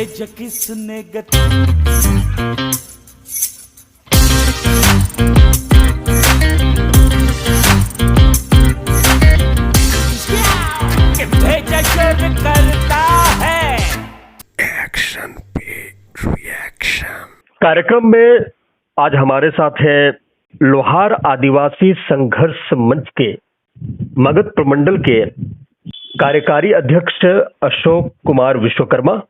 भेजा किसने गति। कि भेजा शोर करता है। एक्शन पे रिएक्शन। कार्यक्रम में आज हमारे साथ है लोहार आदिवासी संघर्ष मंच के मगध प्रमंडल के कार्यकारी अध्यक्ष अशोक कुमार विश्वकर्मा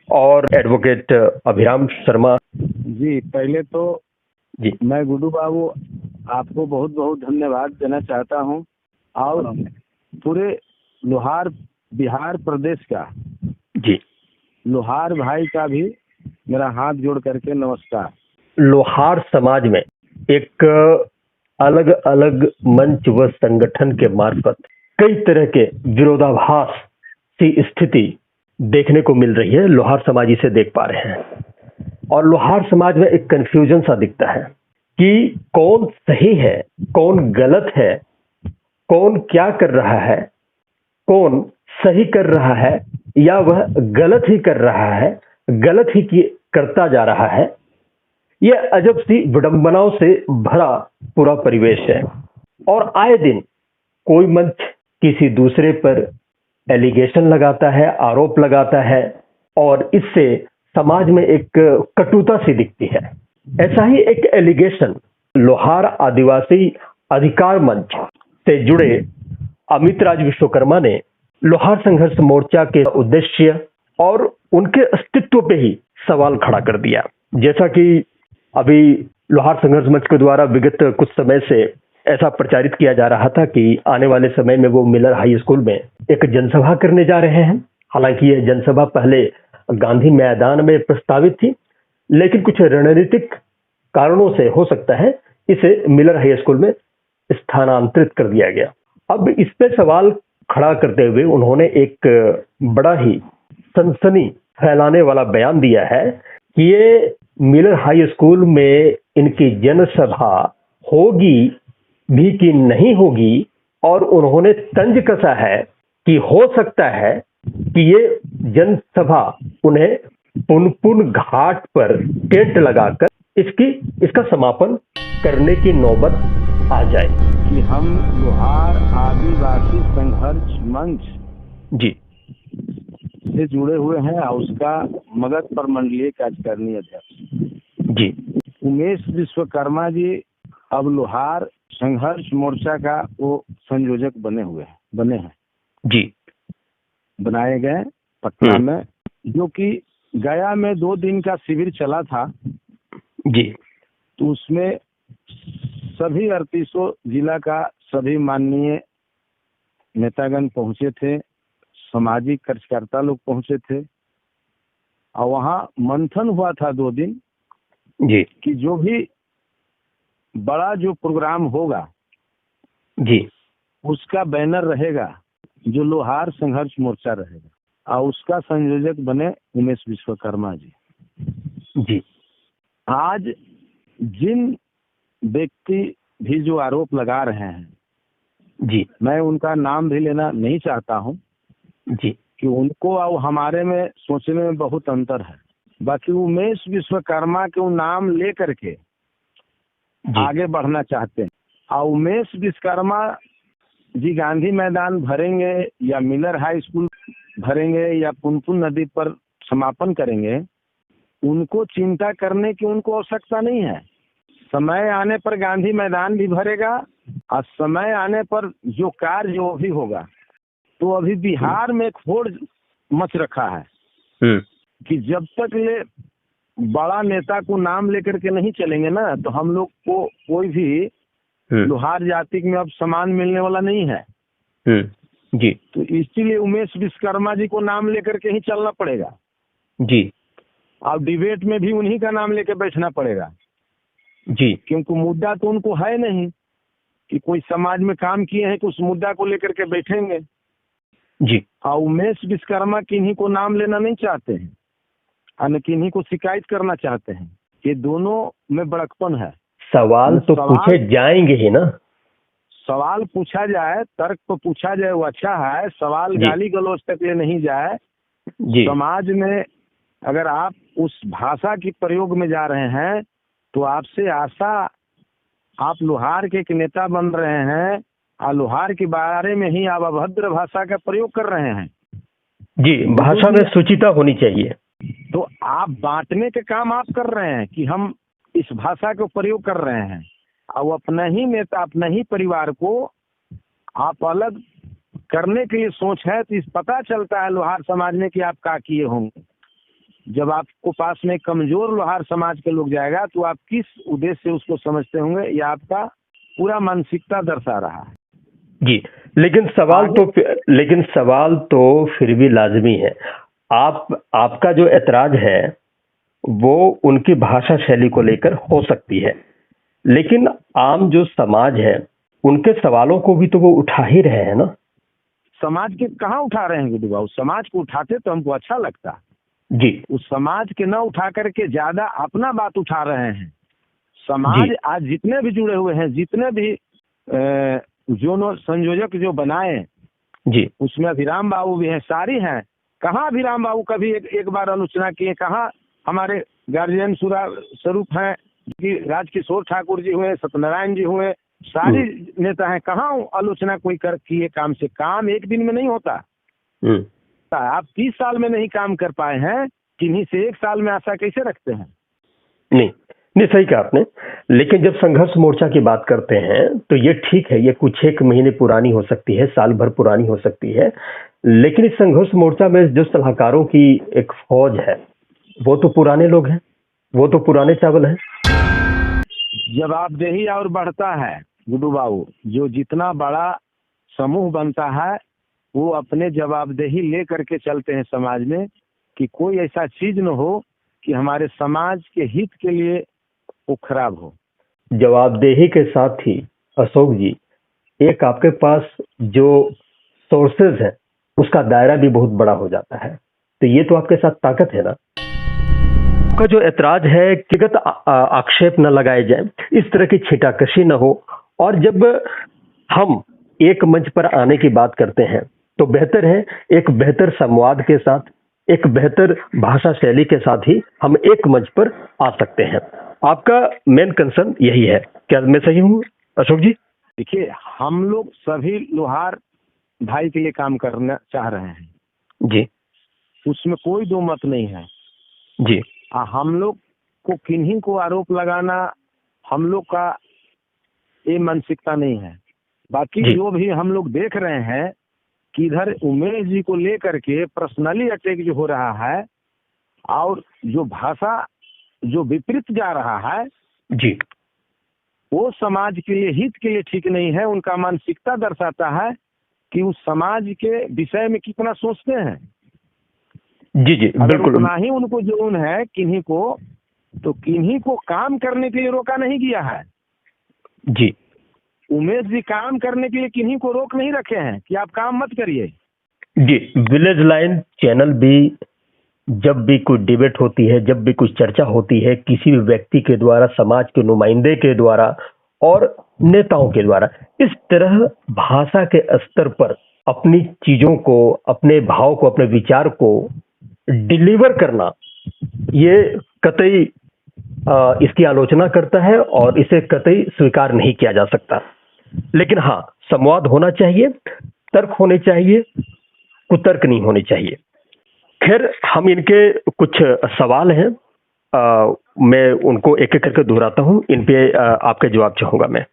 और एडवोकेट अभिराम शर्मा जी। पहले तो जी। मैं गुड्डू बाबू आपको बहुत बहुत धन्यवाद देना चाहता हूं और पूरे लोहार बिहार प्रदेश का जी लोहार भाई का भी मेरा हाथ जोड़ करके नमस्कार। लोहार समाज में एक अलग अलग मंच व संगठन के मार्फत कई तरह के विरोधाभास की स्थिति देखने को मिल रही है। लोहार समाज इसे देख पा रहे हैं और लोहार समाज में एक कंफ्यूजन सा दिखता है कि कौन सही है, कौन गलत है, कौन क्या कर रहा है, कौन सही कर रहा है या वह गलत ही कर रहा है, गलत ही करता जा रहा है। यह अजब सी विडंबनाओं से भरा पूरा परिवेश है और आए दिन कोई मंच किसी दूसरे पर एलिगेशन लगाता है, आरोप लगाता है और इससे समाज में एक कटुता सी दिखती है। ऐसा ही एक एलिगेशन लोहार आदिवासी अधिकार मंच से जुड़े अमित राज विश्वकर्मा ने लोहार संघर्ष मोर्चा के उद्देश्य और उनके अस्तित्व पे ही सवाल खड़ा कर दिया। जैसा कि अभी लोहार संघर्ष मंच के द्वारा विगत कुछ समय से ऐसा प्रचारित किया जा रहा था कि आने वाले समय में वो मिलर हाई स्कूल में एक जनसभा करने जा रहे हैं। हालांकि यह जनसभा पहले गांधी मैदान में प्रस्तावित थी, लेकिन कुछ रणनीतिक कारणों से हो सकता है इसे मिलर हाई स्कूल में स्थानांतरित कर दिया गया। अब इस पे सवाल खड़ा करते हुए उन्होंने एक बड़ा ही सनसनी फैलाने वाला बयान दिया है कि ये मिलर हाई स्कूल में इनकी जनसभा होगी भी कि नहीं होगी, और उन्होंने तंज कसा है कि हो सकता है कि ये जनसभा उन्हें पुनपुन घाट पर टेंट लगाकर इसका समापन करने की नौबत आ जाए। कि हम लोहार आदिवासी संघर्ष मंच जी से जुड़े हुए हैं और उसका मगध प्रमंडलीय कार्यकारिणी अध्यक्ष जी उमेश विश्वकर्मा जी अब लोहार संघर्ष मोर्चा का वो संयोजक बने हैं जी बनाए गए पटना में, जो कि गया में 2 दिन का शिविर चला था। जी तो उसमें सभी 38 जिला का सभी माननीय नेतागण पहुंचे थे, सामाजिक कार्यकर्ता लोग पहुंचे थे और वहाँ मंथन हुआ था 2 दिन जी कि जो भी बड़ा जो प्रोग्राम होगा जी उसका बैनर रहेगा जो लोहार संघर्ष मोर्चा रहेगा और उसका संयोजक बने उमेश विश्वकर्मा जी। जी आज जिन व्यक्ति भी जो आरोप लगा रहे हैं, जी मैं उनका नाम भी लेना नहीं चाहता हूं जी कि उनको और हमारे में सोचने में बहुत अंतर है। बाकी उमेश विश्वकर्मा के वो नाम ले करके आगे बढ़ना चाहते हैं और उमेश विश्वकर्मा जी गांधी मैदान भरेंगे या मिलर हाई स्कूल भरेंगे या पुनपुन नदी पर समापन करेंगे, उनको चिंता करने की उनको आवश्यकता नहीं है। समय आने पर गांधी मैदान भी भरेगा और समय आने पर जो कार्य वो भी होगा। तो अभी बिहार में एक होड़ मच रखा है कि जब तक ये बड़ा नेता को नाम लेकर के नहीं चलेंगे ना, तो हम लोग को कोई भी लोहार जाति में अब सम्मान मिलने वाला नहीं है। जी तो इसीलिए उमेश विश्वकर्मा जी को नाम लेकर के ही चलना पड़ेगा जी और डिबेट में भी उन्हीं का नाम लेकर बैठना पड़ेगा जी क्योंकि मुद्दा तो उनको है नहीं कि कोई समाज में काम किए हैं कि उस मुद्दा को लेकर के बैठेंगे। जी और उमेश विश्वकर्मा किन्हीं को नाम लेना नहीं चाहते हैं और किन्हीं को शिकायत करना चाहते हैं। ये दोनों में बड़कपन है। सवाल तो पूछे जाएंगे ही ना। सवाल पूछा जाए, तर्क तो पूछा जाए, वो अच्छा है। सवाल गाली गलौज तक ले नहीं जाए। जी समाज में अगर आप उस भाषा की प्रयोग में जा रहे हैं तो आपसे आशा, आप लोहार के एक नेता बन रहे हैं और लोहार के बारे में ही आप अभद्र भाषा का प्रयोग कर रहे हैं। जी, भाषा में सुचिता होनी चाहिए। तो आप बांटने के काम आप कर रहे हैं कि हम इस भाषा को प्रयोग कर रहे हैं, और अपना ही नेता, अपना ही परिवार को आप अलग करने के लिए सोच है। तो इस पता चलता है लोहार समाज में कि आप क्या किए होंगे। जब आपको पास में कमजोर लोहार समाज के लोग जाएगा तो आप किस उद्देश्य से उसको समझते होंगे, ये आपका पूरा मानसिकता दर्शा रहा है। जी, लेकिन सवाल तो फिर भी लाजमी है। आपका जो ऐतराज है वो उनकी भाषा शैली को लेकर हो सकती है, लेकिन आम जो समाज है उनके सवालों को भी तो वो उठा ही रहे हैं ना। समाज के कहाँ उठा रहे हैं गुड्डू बाबू? समाज को उठाते तो हमको अच्छा लगता जी। उस समाज के न उठा करके ज्यादा अपना बात उठा रहे हैं। समाज आज जितने भी जुड़े हुए हैं, जितने भी जो संयोजक जो बनाए जी, उसमें अभिराम बाबू भी हैं, सारी हैं। कहाँ अभिराम बाबू कभी एक बार आलोचना किए? कहाँ हमारे गार्जियन स्वरूप हैं कि राजकिशोर ठाकुर जी हुए, सत्यनारायण जी हुए, सारी नेता हैं, कहाँ आलोचना कोई किए? काम से काम एक दिन में नहीं होता। आप 30 साल में नहीं काम कर पाए हैं, किन्हीं से एक साल में आशा कैसे रखते हैं? नहीं, सही कहा आपने। लेकिन जब संघर्ष मोर्चा की बात करते हैं तो ये ठीक है, ये कुछ एक महीने पुरानी हो सकती है, साल भर पुरानी हो सकती है, लेकिन इस संघर्ष मोर्चा में जो सलाहकारों की एक फौज है वो तो पुराने लोग हैं, वो तो पुराने चावल हैं। जवाबदेही और बढ़ता है गुड्डू बाबू, जो जितना बड़ा समूह बनता है वो अपने जवाबदेही ले करके चलते हैं समाज में, कि कोई ऐसा चीज न हो कि हमारे समाज के हित के लिए वो खराब हो। जवाबदेही के साथ ही अशोक जी, एक आपके पास जो सोर्सेज है उसका दायरा भी बहुत बड़ा हो जाता है, तो ये तो आपके साथ ताकत है ना। का जो ऐतराज है व्यक्तिगत आक्षेप न लगाए जाए, इस तरह की छींटाकशी न हो, और जब हम एक मंच पर आने की बात करते हैं तो बेहतर है एक बेहतर संवाद के साथ, एक बेहतर भाषा शैली के साथ ही हम एक मंच पर आ सकते हैं। आपका मेन कंसर्न यही है, क्या मैं सही हूँ अशोक जी? देखिए, हम लोग सभी लोहार भाई के लिए काम करना चाह रहे हैं जी, उसमें कोई दो मत नहीं है जी। हम लोग को किन्हीं को आरोप लगाना हम लोग का ये मानसिकता नहीं है। बाकी जो भी हम लोग देख रहे हैं कि इधर उमेश जी को लेकर के पर्सनली अटैक जो हो रहा है और जो भाषा जो विपरीत जा रहा है जी, वो समाज के लिए, हित के लिए ठीक नहीं है। उनका मानसिकता दर्शाता है कि उस समाज के विषय में कितना सोचते हैं। जी जी, बिल्कुल। उतना ही उनको जुनून है किन्हीं को काम करने के लिए रोका नहीं गया है। जी, उमेश जी काम करने के लिए किन्हीं को रोक नहीं रखे हैं कि आप काम मत करिए। जी, विलेज लाइन चैनल भी जब भी कोई डिबेट होती है, जब भी कुछ चर्चा होती है, किसी भी व्यक्ति के द्वारा, समाज के नुमाइंदे के द्वारा और नेताओं के द्वारा इस तरह भाषा के स्तर पर अपनी चीजों को, अपने भाव को, अपने विचार को डिलीवर करना, ये कतई इसकी आलोचना करता है और इसे कतई स्वीकार नहीं किया जा सकता। लेकिन हाँ, संवाद होना चाहिए, तर्क होने चाहिए, कुतर्क नहीं होने चाहिए। खैर, हम इनके कुछ सवाल हैं, मैं उनको एक एक करके दोहराता हूं, इन पे आपके जवाब चाहूंगा मैं।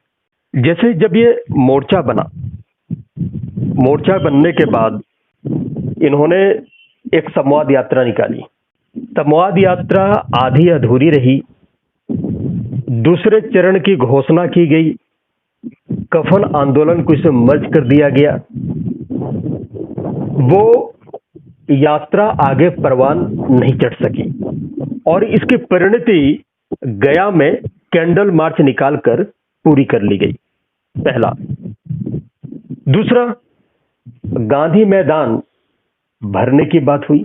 जैसे जब ये मोर्चा बना, मोर्चा बनने के बाद इन्होंने एक संवाद यात्रा निकाली। संवाद यात्रा आधी अधूरी रही, दूसरे चरण की घोषणा की गई, कफन आंदोलन को इसे मर्ज कर दिया गया। वो यात्रा आगे परवान नहीं चढ़ सकी और इसकी परिणति गया में कैंडल मार्च निकालकर पूरी कर ली गई, पहला। दूसरा, गांधी मैदान भरने की बात हुई,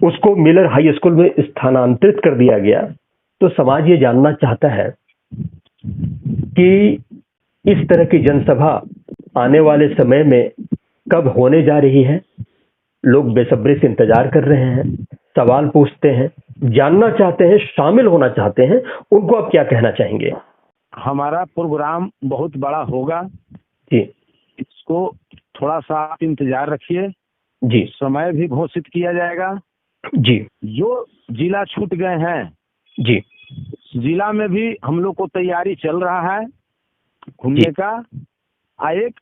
उसको मिलर हाई स्कूल में स्थानांतरित कर दिया गया। तो समाज ये जानना चाहता है कि इस तरह की जनसभा आने वाले समय में कब होने जा रही है। लोग बेसब्री से इंतजार कर रहे हैं। सवाल पूछते हैं, जानना चाहते हैं, शामिल होना चाहते हैं, उनको आप क्या कहना चाहेंगे? हमारा प्रोग्राम बहुत बड़ा होगा जी इसको थोड़ा सा आप इंतजार रखिए। जी समय भी घोषित किया जाएगा। जी जो जिला छूट गए हैं जी जिला में भी हम लोग को तैयारी चल रहा है घूमने का। एक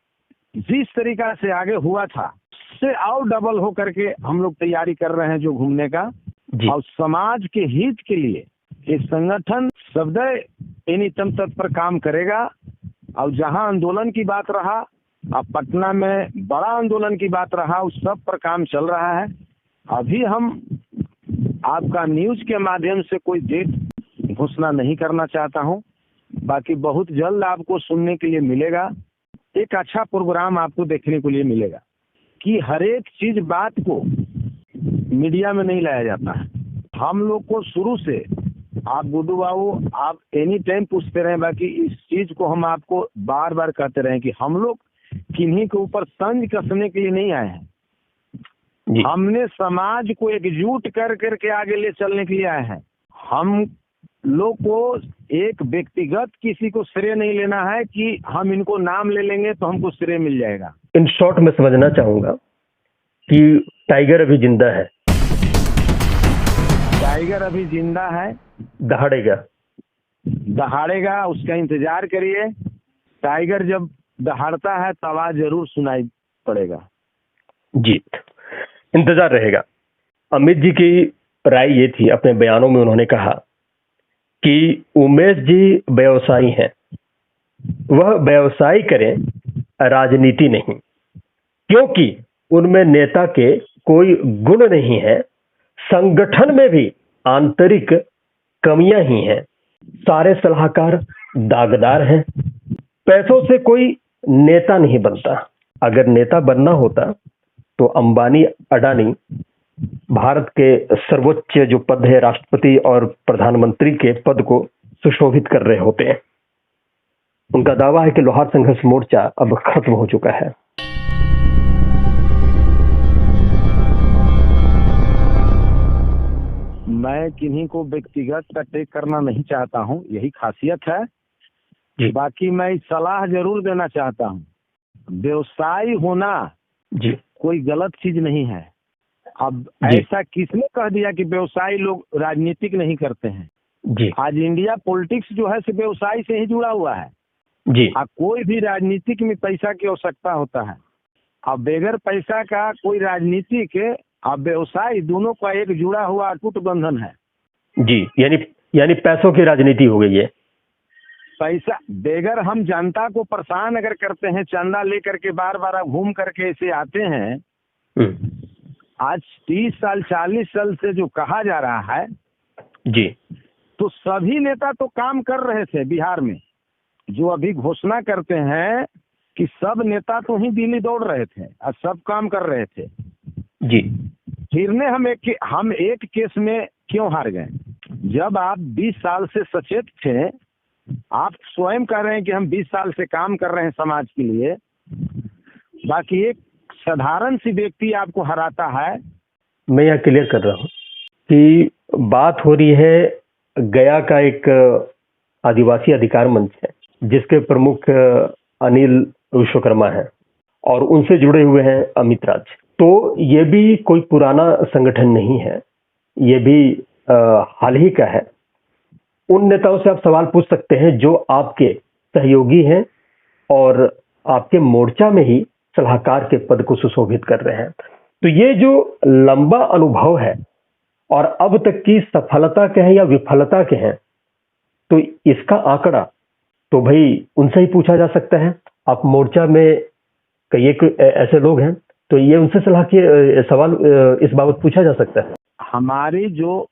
जिस तरीका से आगे हुआ था से और डबल हो करके हम लोग तैयारी कर रहे हैं जो घूमने का। जी और समाज के हित के लिए एक संगठन सदैव एनी तम तत्पर काम करेगा। और जहां आंदोलन की बात रहा, अब पटना में बड़ा आंदोलन की बात रहा, उस सब पर काम चल रहा है। अभी हम आपका न्यूज के माध्यम से कोई डेट घोषणा नहीं करना चाहता हूं। बाकी बहुत जल्द आपको सुनने के लिए मिलेगा। एक अच्छा प्रोग्राम आपको देखने के लिए मिलेगा कि हर एक चीज बात को मीडिया में नहीं लाया जाता है। हम लोग को शुरू से आप गुड्डू बाबू आप एनी टाइम पूछते रहे, बाकी इस चीज को हम आपको बार बार कहते रहे कि हम लोग किन्हीं के ऊपर तंज कसने के लिए नहीं आए हैं। हमने समाज को एकजुट कर करके आगे ले चलने के लिए आए हैं। हम लोग को एक व्यक्तिगत किसी को श्रेय नहीं लेना है कि हम इनको नाम ले लेंगे तो हमको श्रेय मिल जाएगा। इन शॉर्ट में समझना चाहूंगा कि टाइगर अभी जिंदा है। टाइगर अभी जिंदा है, दहाड़ेगा दहाड़ेगा, उसका इंतजार करिए। टाइगर जब दहाड़ता है तो आवाज जरूर सुनाई पड़ेगा। जी, इंतजार रहेगा। अमित जी की राय ये थी, अपने बयानों में उन्होंने कहा कि उमेश जी व्यवसायी हैं, वह व्यवसाय करें, राजनीति नहीं, क्योंकि उनमें नेता के कोई गुण नहीं है। संगठन में भी आंतरिक कमियां ही हैं। सारे सलाहकार दागदार हैं। पैसों से कोई नेता नहीं बनता। अगर नेता बनना होता तो अंबानी अडानी भारत के सर्वोच्च जो पद है राष्ट्रपति और प्रधानमंत्री के पद को सुशोभित कर रहे होते हैं। उनका दावा है कि लोहार संघर्ष मोर्चा अब खत्म हो चुका है। मैं किन्हीं को व्यक्तिगत अटैक करना नहीं चाहता हूं, यही खासियत है। जी। बाकी मैं सलाह जरूर देना चाहता हूं, व्यवसाय होना जी कोई गलत चीज नहीं है। अब जी। ऐसा किसने कह दिया कि व्यवसाय लोग राजनीतिक नहीं करते हैं? जी आज इंडिया पॉलिटिक्स जो है व्यवसाय से ही जुड़ा हुआ है। जी कोई भी राजनीतिक में पैसा की आवश्यकता होता है। अब बगैर पैसा का कोई राजनीतिक और व्यवसाय दोनों का एक जुड़ा हुआ अटूट बंधन है। जी, यानी पैसों की राजनीति हो गई है। पैसा बगैर हम जनता को परेशान अगर करते हैं, चंदा लेकर के बार बार घूम करके ऐसे आते हैं। आज 30 साल 40 साल से जो कहा जा रहा है जी, तो सभी नेता तो काम कर रहे थे बिहार में। जो अभी घोषणा करते हैं कि सब नेता तो ही दिल्ली दौड़ रहे थे और सब काम कर रहे थे। जी फिर ने हम एक केस में क्यों हार गए? जब आप 20 साल से सचेत थे, आप स्वयं कह रहे हैं कि हम 20 साल से काम कर रहे हैं समाज के लिए, बाकी एक साधारण सी व्यक्ति आपको हराता है। मैं यहाँ क्लियर कर रहा हूँ कि बात हो रही है गया का एक आदिवासी अधिकार मंच है जिसके प्रमुख अनिल विश्वकर्मा हैं और उनसे जुड़े हुए हैं अमित राज। तो ये भी कोई पुराना संगठन नहीं है, ये भी हाल ही का है। उन नेताओं से आप सवाल पूछ सकते हैं जो आपके सहयोगी हैं और आपके मोर्चा में ही सलाहकार के पद को सुशोभित कर रहे हैं। तो ये जो लंबा अनुभव है और अब तक की सफलता के हैं या विफलता के हैं, तो इसका आंकड़ा तो भाई उनसे ही पूछा जा सकता है। आप मोर्चा में कई एक ऐसे लोग हैं तो ये उनसे सलाह के सवाल इस बाबत पूछा जा सकता है। हमारी जो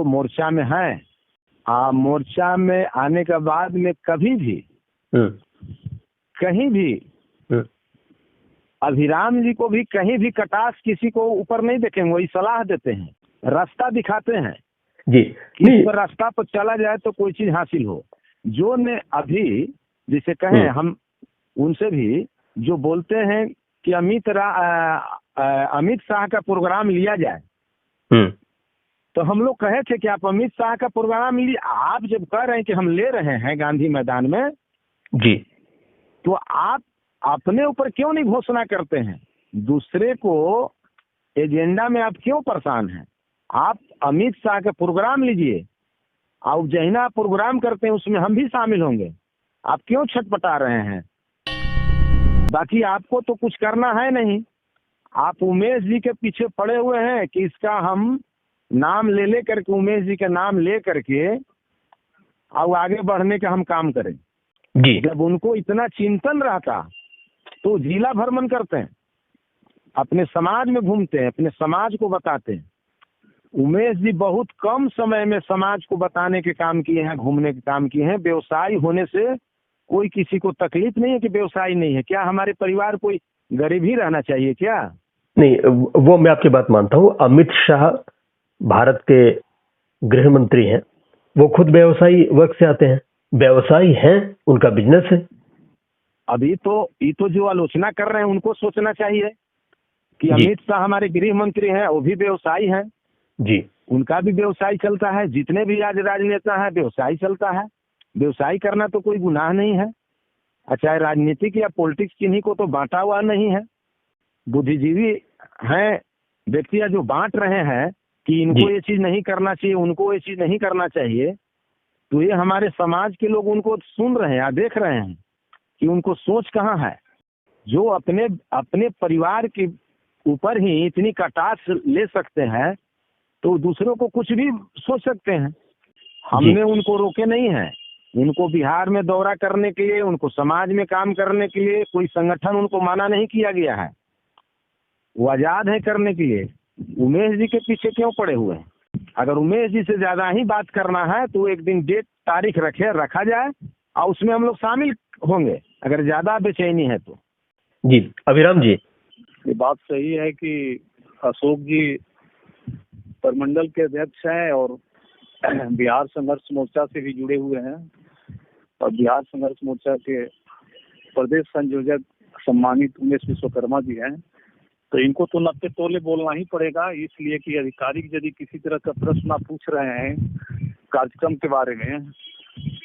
मोर्चा में है, मोर्चा में आने के बाद में कभी भी कहीं भी अभिराम जी को भी कहीं भी कटाक्ष किसी को ऊपर नहीं देखेंगे। वही सलाह देते हैं, रास्ता दिखाते हैं जी, इस पर रास्ता पर चला जाए तो कोई चीज हासिल हो। जो ने अभी जिसे कहें हम उनसे भी जो बोलते हैं कि अमित शाह का प्रोग्राम लिया जाए, तो हम लोग कहे थे कि आप अमित शाह का प्रोग्राम लीजिए। आप जब कह रहे हैं कि हम ले रहे हैं गांधी मैदान में जी, तो आप अपने ऊपर क्यों नहीं घोषणा करते हैं? दूसरे को एजेंडा में आप क्यों परेशान हैं? आप अमित शाह का प्रोग्राम लीजिए और जहिना आप प्रोग्राम करते हैं उसमें हम भी शामिल होंगे। आप क्यों छटपटा रहे हैं? बाकी आपको तो कुछ करना है नहीं। आप उमेश जी के पीछे पड़े हुए हैं कि इसका हम नाम ले करके, उमेश जी का नाम ले करके और आगे बढ़ने का हम काम करें। जी, जब उनको इतना चिंतन रहता तो जिला भ्रमण करते हैं, अपने समाज में घूमते हैं, अपने समाज को बताते हैं। उमेश जी बहुत कम समय में समाज को बताने के काम किए हैं, घूमने के काम किए हैं। व्यवसायी होने से कोई किसी को तकलीफ नहीं है कि व्यवसायी नहीं है। क्या हमारे परिवार कोई गरीब ही रहना चाहिए क्या? नहीं, वो मैं आपकी बात मानता हूँ। अमित शाह भारत के गृह मंत्री हैं, वो खुद व्यवसायी वर्ग से आते हैं, व्यवसायी हैं, उनका बिजनेस है। अभी तो ये तो जो आलोचना कर रहे हैं उनको सोचना चाहिए कि अमित शाह हमारे गृह मंत्री हैं, वो भी व्यवसायी हैं जी, उनका भी व्यवसाय चलता है। जितने भी आज राजनेता हैं व्यवसाय चलता है। व्यवसाय करना तो कोई गुनाह नहीं है। चाहे राजनीतिक या पॉलिटिक्स किन्हीं को तो बांटा हुआ नहीं है। बुद्धिजीवी हैं व्यक्ति जो बांट रहे हैं कि इनको ये चीज नहीं करना चाहिए, उनको ये चीज नहीं करना चाहिए, तो ये हमारे समाज के लोग उनको सुन रहे हैं, देख रहे हैं कि उनको सोच कहाँ है। जो अपने अपने परिवार के ऊपर ही इतनी कटाक्ष ले सकते हैं तो दूसरों को कुछ भी सोच सकते हैं। हमने उनको रोके नहीं है। उनको बिहार में दौरा करने के लिए, उनको समाज में काम करने के लिए कोई संगठन उनको माना नहीं किया गया है। वो आजाद है करने के लिए। उमेश जी के पीछे क्यों पड़े हुए हैं? अगर उमेश जी से ज्यादा ही बात करना है तो एक दिन डेट तारीख रखा जाए और उसमें हम लोग शामिल होंगे, अगर ज्यादा बेचैनी है तो। जी अभिराम जी, ये बात सही है कि अशोक जी परमंडल के अध्यक्ष हैं और बिहार संघर्ष मोर्चा से भी जुड़े हुए हैं और बिहार संघर्ष मोर्चा के प्रदेश संयोजक सम्मानित उमेश विश्वकर्मा जी हैं। तो इनको तो 90 तोले बोलना ही पड़ेगा, इसलिए कि अधिकारी यदि किसी तरह का प्रश्न आप पूछ रहे हैं कार्यक्रम के बारे में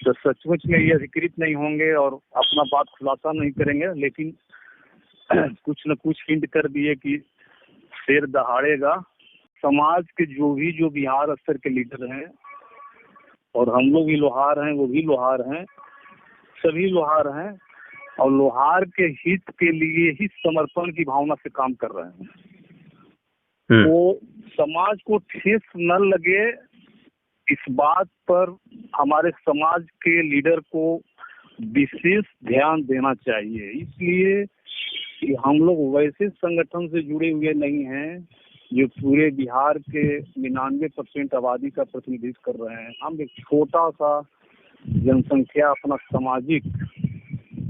तो सचमुच में ये अधिकृत नहीं होंगे और अपना बात खुलासा नहीं करेंगे, लेकिन कुछ न कुछ हिंट कर दिए कि शेर दहाड़ेगा। समाज के जो बिहार स्तर के लीडर हैं और हम लोग भी लोहार हैं, वो भी लोहार हैं, सभी लोहार हैं और लोहार के हित के लिए ही समर्पण की भावना से काम कर रहे हैं। तो समाज को ठेस न लगे इस बात पर हमारे समाज के लीडर को विशेष ध्यान देना चाहिए। इसलिए कि हम लोग वैसे संगठन से जुड़े हुए नहीं हैं जो पूरे बिहार के 99% आबादी का प्रतिनिधित्व कर रहे हैं। हम एक छोटा सा जनसंख्या अपना सामाजिक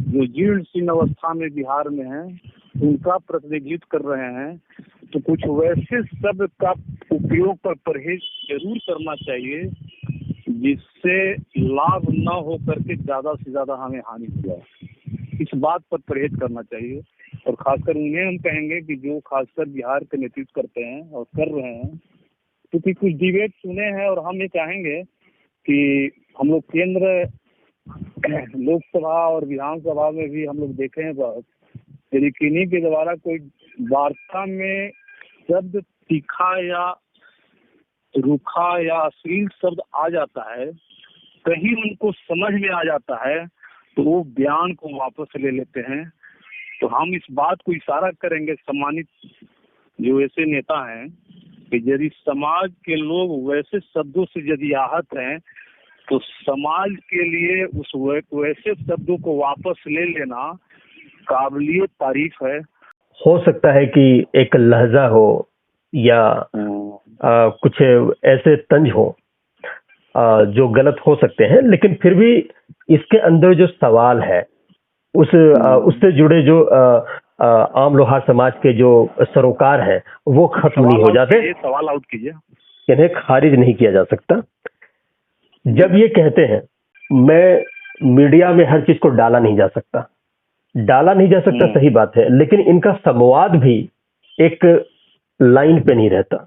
जो जीर्ण शीर्ण अवस्था में बिहार में है उनका प्रतिनिधित्व कर रहे हैं। तो कुछ वैसे शब्द का उपयोग पर परहेज जरूर करना चाहिए जिससे लाभ न हो करके ज्यादा से ज्यादा हमें हानि हो जाए। इस बात पर परहेज करना चाहिए और खासकर उन्हें हम कहेंगे कि जो खासकर बिहार का नेतृत्व करते हैं और कर रहे हैं, क्योंकि कुछ डिबेट सुने हैं और हम ये चाहेंगे कि हम लोग केंद्र लोकसभा और विधानसभा में भी हम लोग देखे हैं बहुत, यदि किन्हीं के द्वारा कोई वार्ता में शब्द तीखा या रूखा या अश्लील शब्द आ जाता है, कहीं उनको समझ में आ जाता है तो वो बयान को वापस ले लेते हैं। तो हम इस बात को इशारा करेंगे सम्मानित जो ऐसे नेता हैं कि यदि समाज के लोग वैसे शब्दों से यदि आहत हैं तो समाज के लिए उस वैसे शब्दों को वापस ले लेना काबिलियत तारीफ है। हो सकता है कि एक लहजा हो या कुछ ऐसे तंज हो जो गलत हो सकते हैं, लेकिन फिर भी इसके अंदर जो सवाल है उससे जुड़े जो आम लोहार समाज के जो सरोकार हैं वो खत्म नहीं हो जाते। सवाल आउट कीजिए, इन्हें खारिज नहीं किया जा सकता। जब ये कहते हैं मैं मीडिया में हर चीज को डाला नहीं जा सकता, सही बात है, लेकिन इनका संवाद भी एक लाइन पे नहीं रहता।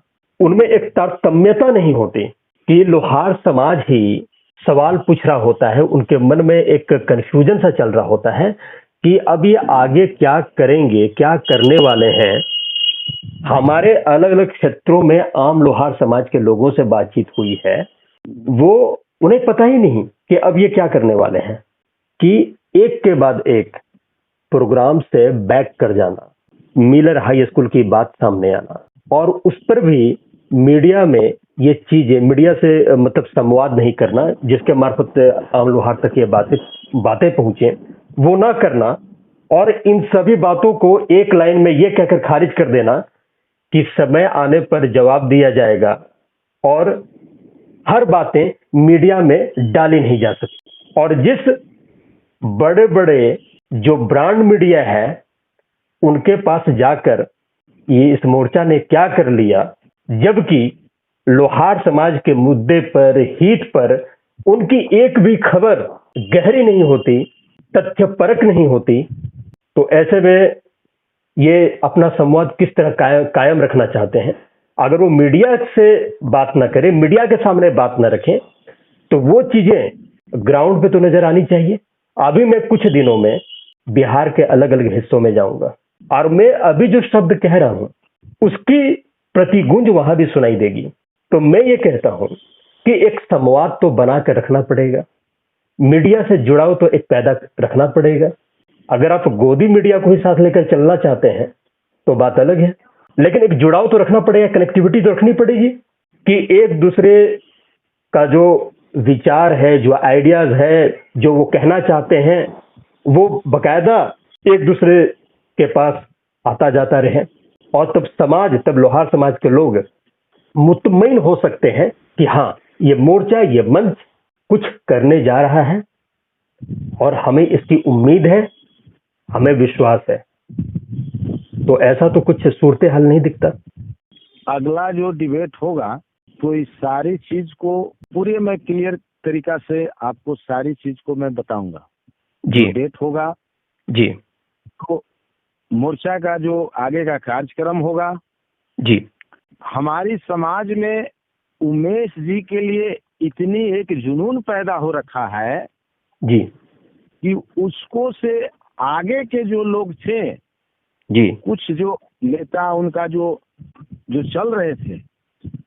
उनमें एक तारतम्यता नहीं होती कि लोहार समाज ही सवाल पूछ रहा होता है, उनके मन में एक कंफ्यूजन सा चल रहा होता है कि अब ये आगे क्या करेंगे, क्या करने वाले हैं। हमारे अलग अलग क्षेत्रों में आम लोहार समाज के लोगों से बातचीत हुई है, वो उन्हें पता ही नहीं कि अब ये क्या करने वाले हैं, कि एक के बाद एक प्रोग्राम से बैक कर जाना, मिलर हाई स्कूल की बात सामने आना, और उस पर भी मीडिया में ये चीजें, मीडिया से मतलब संवाद नहीं करना, जिसके मार्फत आम लोहार तक ये बातें पहुंचे, वो ना करना, और इन सभी बातों को एक लाइन में ये कहकर खारिज कर देना कि समय आने पर जवाब दिया जाएगा, और हर बातें मीडिया में डाली नहीं जा सकती। और जिस बड़े बड़े जो ब्रांड मीडिया है उनके पास जाकर ये इस मोर्चा ने क्या कर लिया, जबकि लोहार समाज के मुद्दे पर, हित पर उनकी एक भी खबर गहरी नहीं होती, तथ्यपरक नहीं होती, तो ऐसे में ये अपना संवाद किस तरह कायम रखना चाहते हैं। अगर वो मीडिया से बात ना करें, मीडिया के सामने बात ना रखें, तो वो चीजें ग्राउंड पे तो नजर आनी चाहिए। अभी मैं कुछ दिनों में बिहार के अलग अलग हिस्सों में जाऊंगा, और मैं अभी जो शब्द कह रहा हूं उसकी प्रतिगूंज वहां भी सुनाई देगी। तो मैं ये कहता हूं कि एक संवाद तो बना कर रखना पड़ेगा, मीडिया से जुड़ाव तो एक पैदा रखना पड़ेगा। अगर आप गोदी मीडिया को ही साथ लेकर चलना चाहते हैं तो बात अलग है, लेकिन एक जुड़ाव तो रखना पड़ेगा, कनेक्टिविटी तो रखनी पड़ेगी कि एक दूसरे का जो विचार है, जो आइडियाज है, जो वो कहना चाहते हैं, वो बकायदा एक दूसरे के पास आता जाता रहे, और तब लोहार समाज के लोग मुतमईन हो सकते हैं कि हाँ, ये मोर्चा, ये मंच कुछ करने जा रहा है, और हमें इसकी उम्मीद है, हमें विश्वास है। तो ऐसा तो कुछ सूरत हाल नहीं दिखता। अगला जो डिबेट होगा तो इस सारी चीज को पूरे मैं क्लियर तरीका से आपको सारी चीज को मैं बताऊंगा। जी। डिबेट होगा जी। तो मोर्चा का जो आगे का कार्यक्रम होगा जी। हमारी समाज में उमेश जी के लिए इतनी एक जुनून पैदा हो रखा है जी। कि उसको से आगे के जो लोग थे जी। कुछ जो नेता उनका जो चल रहे थे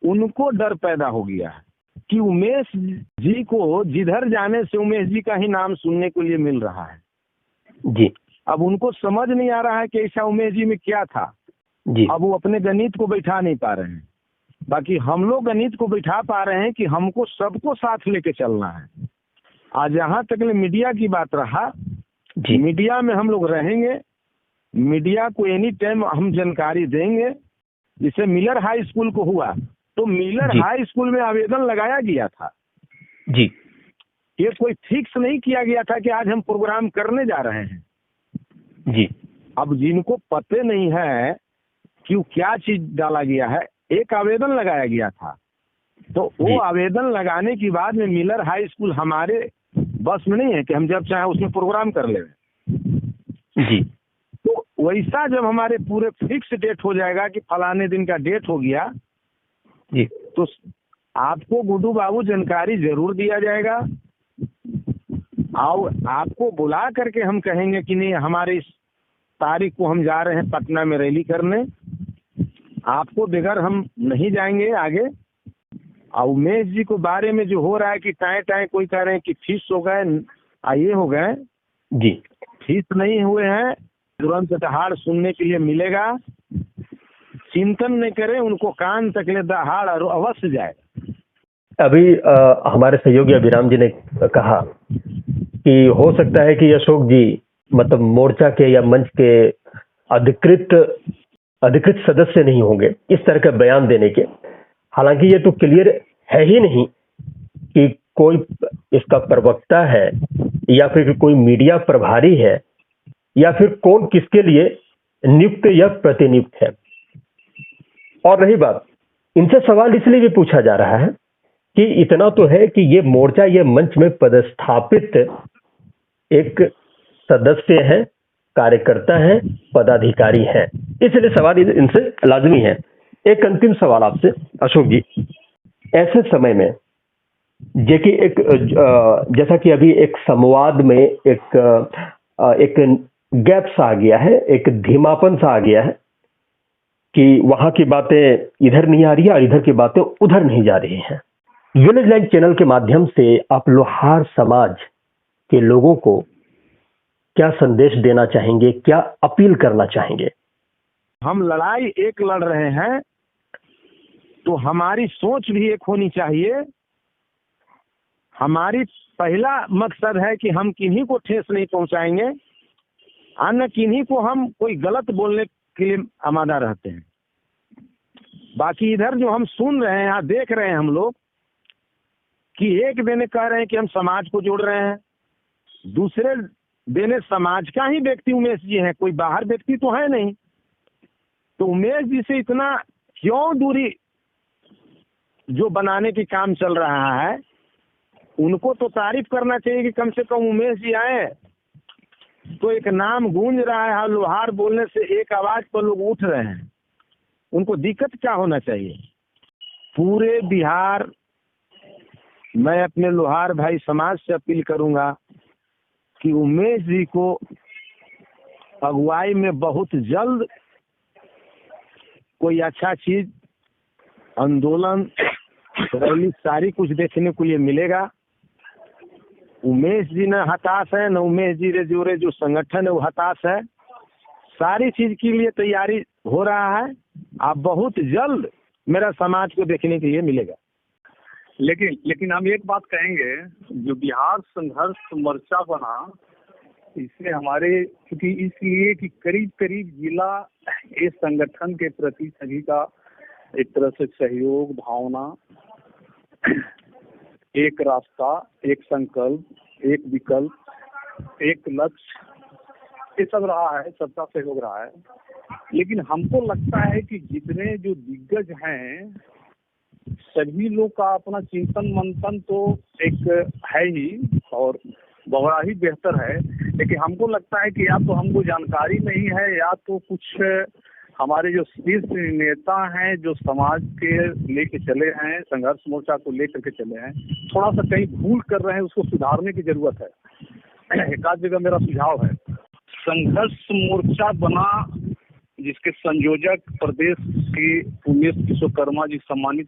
उनको डर पैदा हो गया है कि उमेश जी को जिधर जाने से उमेश जी का ही नाम सुनने के लिए मिल रहा है। जी। अब उनको समझ नहीं आ रहा है कि ऐसा उमेश जी में क्या था। जी। अब वो अपने गणित को बैठा नहीं पा रहे हैं, बाकी हम लोग गणित को बैठा पा रहे हैं कि हमको सबको साथ लेके चलना है। आज यहाँ तक मीडिया की बात रहा, मीडिया में हम लोग रहेंगे, मीडिया को एनी टाइम हम जानकारी देंगे। जिसे मिलर हाई स्कूल को हुआ तो मिलर हाई स्कूल में आवेदन लगाया गया था जी। ये कोई फिक्स नहीं किया गया था कि आज हम प्रोग्राम करने जा रहे हैं जी। अब जिनको पते नहीं है कि क्या चीज डाला गया है, एक आवेदन लगाया गया था, तो वो आवेदन लगाने के बाद में मिलर हाई स्कूल हमारे बस में नहीं है कि हम जब चाहे उसमें प्रोग्राम कर ले जी। तो वैसा जब हमारे पूरे फिक्स डेट हो जाएगा कि फलाने दिन का डेट हो गया जी, तो आपको गुड्डू बाबू जानकारी जरूर दिया जाएगा और आपको बुला करके हम कहेंगे कि नहीं हमारे इस तारीख को हम जा रहे हैं पटना में रैली करने, आपको बगैर हम नहीं जाएंगे आगे। और उमेश जी को बारे में जो हो रहा है कि टाए टाए कोई कह रहे हैं कि फीस हो गए, ये हो गए जी, फीस नहीं हुए हैं, तुरंत दहाड़ सुनने के लिए मिलेगा, चिंतन नहीं करे, उनको कान तक ले दहाड़ और अवश्य जाए। अभी हमारे सहयोगी अभिराम जी ने कहा कि हो सकता है कि अशोक जी मतलब मोर्चा के या मंच के अधिकृत सदस्य नहीं होंगे इस तरह का बयान देने के। हालांकि ये तो क्लियर है ही नहीं कि कोई इसका प्रवक्ता है या फिर कोई मीडिया प्रभारी है या फिर कौन किसके लिए नियुक्त या प्रतिनियुक्त है। और रही बात, इनसे सवाल इसलिए भी पूछा जा रहा है कि इतना तो है कि ये मोर्चा ये मंच में पदस्थापित एक सदस्य है, कार्यकर्ता है, पदाधिकारी है, इसलिए सवाल इनसे लाजमी है एक अंतिम सवाल आपसे अशोक जी, ऐसे समय में जेकि जैसा कि अभी एक संवाद में एक गैप सा आ गया है, एक धीमापन सा आ गया है कि वहां की बातें इधर नहीं आ रही है और इधर की बातें उधर नहीं जा रही हैं। विलेज लाइन चैनल के माध्यम से आप लोहार समाज के लोगों को क्या संदेश देना चाहेंगे, क्या अपील करना चाहेंगे? हम लड़ाई एक लड़ रहे हैं तो हमारी सोच भी एक होनी चाहिए। हमारी पहला मकसद है कि हम किन्हीं को ठेस नहीं पहुंचाएंगे, अन्य किन्हीं को हम कोई गलत बोलने के लिए आमादा रहते हैं। बाकी इधर जो हम सुन रहे हैं, यहाँ देख रहे हैं हम लोग कि एक देने कह रहे हैं कि हम समाज को जोड़ रहे हैं, दूसरे देने समाज का ही व्यक्ति उमेश जी हैं, कोई बाहर व्यक्ति तो है नहीं। तो उमेश जी से इतना क्यों दूरी जो बनाने की काम चल रहा है, उनको तो तारीफ करना चाहिए कि कम से कम उमेश जी आए तो एक नाम गूंज रहा है। लोहार बोलने से एक आवाज पर लोग उठ रहे हैं, उनको दिक्कत क्या होना चाहिए? पूरे बिहार मैं अपने लोहार भाई समाज से अपील करूंगा कि उमेश जी को अगुवाई में बहुत जल्द कोई अच्छा चीज, आंदोलन, रैली सारी कुछ देखने को लिए मिलेगा। उमेश जी न हताश है, न उमेश जी रे जो संगठन है वो हताश है। सारी चीज के लिए तैयारी हो रहा है। आप बहुत जल्द मेरा समाज को देखने के लिए मिलेगा। लेकिन हम एक बात कहेंगे, जो बिहार संघर्ष मोर्चा बना, इससे हमारे क्योंकि इसलिए कि करीब करीब जिला इस संगठन के प्रति सभी का एक तरह से सहयोग भावना, एक रास्ता, एक संकल्प, एक विकल्प, एक लक्ष्य, ये सब रहा है, सबका सहयोग रहा है। लेकिन हमको लगता है कि जितने जो दिग्गज हैं सभी लोग का अपना चिंतन मंथन तो एक है ही और बड़ा ही बेहतर है। लेकिन हमको लगता है कि या तो हमको जानकारी नहीं है, या तो कुछ हमारे जो शीर्ष नेता हैं जो समाज के लेके चले हैं, संघर्ष मोर्चा को लेकर के चले हैं, थोड़ा सा कहीं भूल कर रहे हैं, उसको सुधारने की जरूरत है। एक आध जगह मेरा सुझाव है, संघर्ष मोर्चा बना जिसके संयोजक प्रदेश के उमेश विश्वकर्मा जी, सम्मानित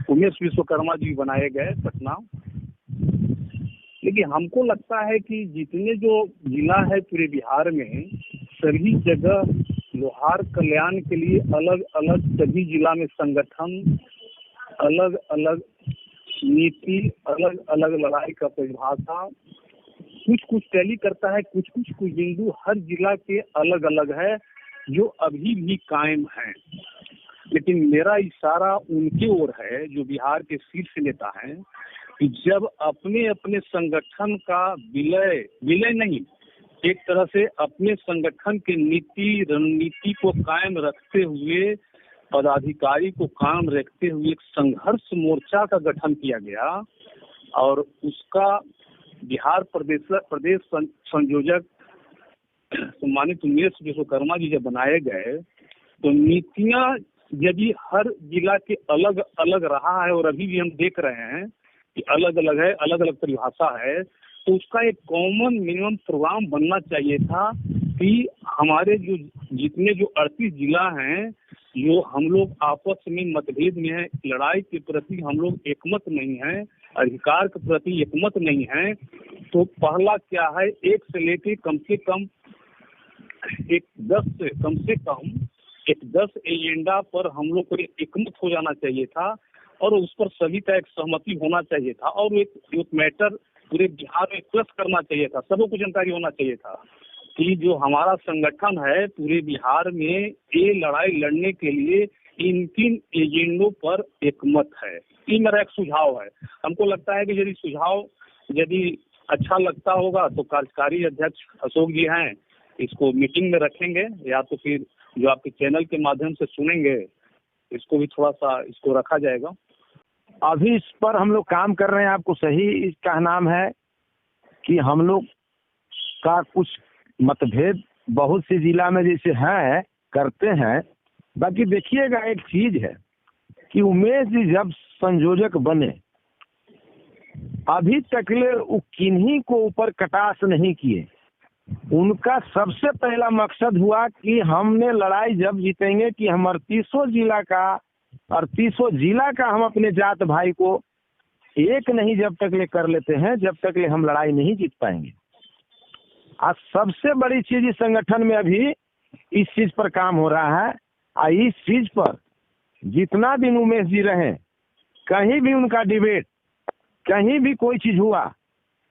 उमेश विश्वकर्मा जी बनाए गए पटना। लेकिन हमको लगता है कि जितने जो जिला है पूरे बिहार में, सभी जगह लोहार कल्याण के लिए अलग अलग सभी जिला में संगठन, अलग अलग नीति, अलग अलग लड़ाई का परिभाषा, कुछ कुछ टैली करता है, कुछ कुछ बिंदु हर जिला के अलग अलग है जो अभी भी कायम है। लेकिन मेरा इशारा उनके ओर है जो बिहार के शीर्ष नेता हैं कि जब अपने अपने संगठन का विलय नहीं, एक तरह से अपने संगठन के नीति रणनीति को कायम रखते हुए, पदाधिकारी को कायम रखते हुए एक संघर्ष मोर्चा का गठन किया गया और उसका बिहार प्रदेश संयोजक सम्मानित उमेश विश्वकर्मा जी जब बनाए गए, तो नीतियां यदि हर जिला के अलग अलग रहा है और अभी भी हम देख रहे हैं कि अलग अलग है, अलग अलग परिभाषा है, तो उसका एक कॉमन मिनिमम प्रोग्राम बनना चाहिए था कि हमारे जो जितने जो 38 जिला हैं, जो हम लोग आपस में मतभेद में है, लड़ाई के प्रति हम लोग एकमत नहीं है, अधिकार के प्रति एकमत नहीं है, तो पहला क्या है, एक से लेके कम से कम 10 एजेंडा पर हम लोग को एकमत हो जाना चाहिए था और उस पर सभी का एक सहमति होना चाहिए था और एक मैटर पूरे बिहार में प्लस करना चाहिए था, सबको को जानकारी होना चाहिए था कि जो हमारा संगठन है पूरे बिहार में ये लड़ाई लड़ने के लिए इन 3 एजेंडों पर एकमत है। ये मेरा एक सुझाव है। हमको लगता है कि यदि अच्छा लगता होगा तो कार्यकारी अध्यक्ष अशोक जी हैं, इसको मीटिंग में रखेंगे, या तो फिर जो आपके चैनल के माध्यम से सुनेंगे इसको भी थोड़ा सा इसको रखा जाएगा। अभी इस पर हम लोग काम कर रहे हैं। आपको सही इसका नाम है कि हम लोग का कुछ मतभेद बहुत सी जिला में जैसे है करते हैं, बाकी देखिएगा एक चीज है कि उमेश जी जब संयोजक बने अभी तकले वो किन्हीं को ऊपर कटाक्ष नहीं किए। उनका सबसे पहला मकसद हुआ कि हमने लड़ाई जब जीतेंगे कि हम 38 जिला का हम अपने जात भाई को एक नहीं जब तक ले कर लेते हैं, जब तक ले हम लड़ाई नहीं जीत पाएंगे। आज सबसे बड़ी चीज इस संगठन में अभी इस चीज पर काम हो रहा है। और इस चीज पर जितना दिन उमेश जी रहे, कहीं भी उनका डिबेट, कहीं भी कोई चीज हुआ,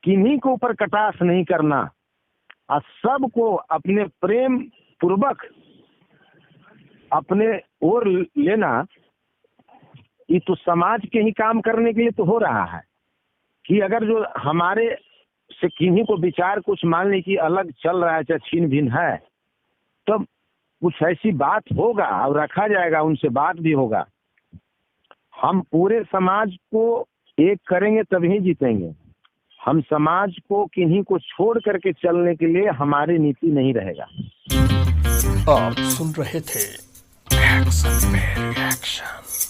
किन्हीं के ऊपर कटाक्ष नहीं करना और सबको अपने प्रेम पूर्वक अपने ओर लेना, ये तो समाज के ही काम करने के लिए तो हो रहा है। कि अगर जो हमारे से किन्हीं को विचार कुछ मान ली कि अलग चल रहा है, चाहे छीन भिन है, तो कुछ ऐसी बात होगा और रखा जाएगा, उनसे बात भी होगा। हम पूरे समाज को एक करेंगे तभी जीतेंगे। हम समाज को किन्हीं को छोड़ करके चलने के लिए हमारी नीति नहीं रहेगा। आप सुन रहे थे एक्शन पे रिएक्शन।